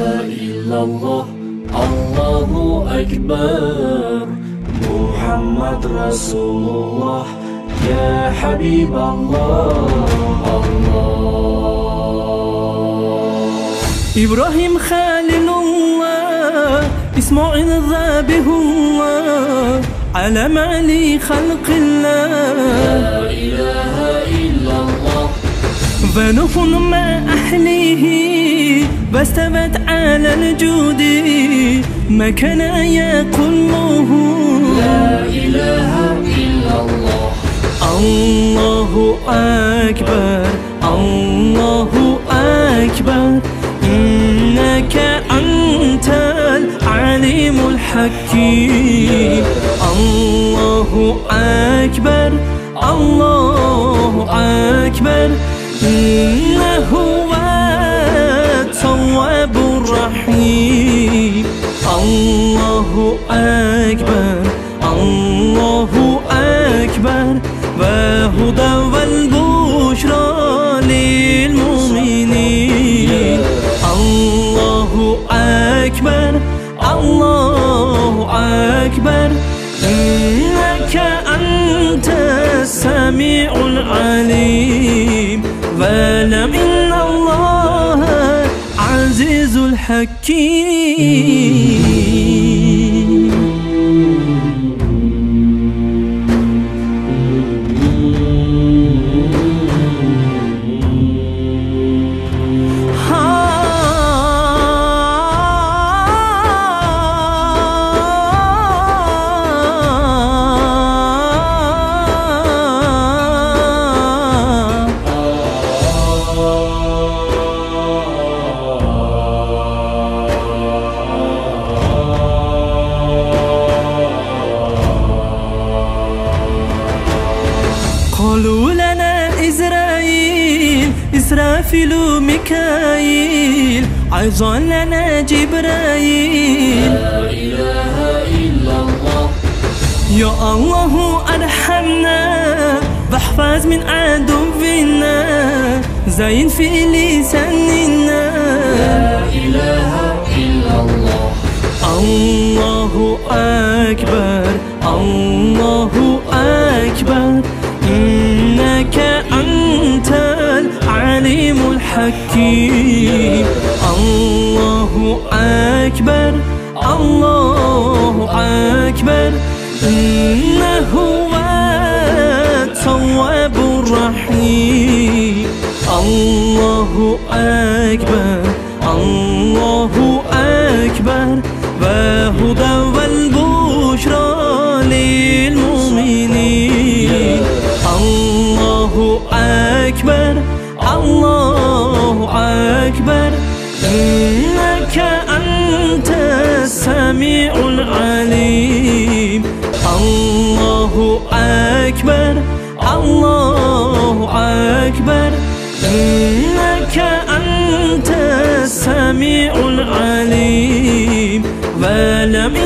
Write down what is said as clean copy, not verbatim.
إلا الله الله أكبر محمد رسول الله يا حبيب الله إبراهيم خليل الله إسماعيل ذبيح الله علم علي خلق الله لا إله إلا الله ونوح مع أهله واستوت على الجود ما كان يقوله لا إله إلا الله الله أكبر الله أكبر إنك أنت العليم الحكيم الله أكبر الله أكبر إنه هو التواب الرحيم الله أكبر الله أكبر وهدى والبشرى للمؤمنين الله أكبر الله أكبر إنك أنت السميع العليم واعلم إن الله عزيز الحكيم قالوا لنا إسرافيل ميكائيل أيضا لنا جبرائيل لا إله إلا الله يا الله أرحمنا واحفظ من عدونا زين في لساننا لا إله إلا الله الله أكبر الله أكبر إنك أنت العليم الحكيم الله أكبر الله أكبر إنه هو التواب الرحيم الله أكبر الله أكبر وهدى والبشرى للمؤمنين الله أكبر الله أكبر إنك أنت السميع العليم الله أكبر الله أكبر إنك أنت السميع العليم واعلم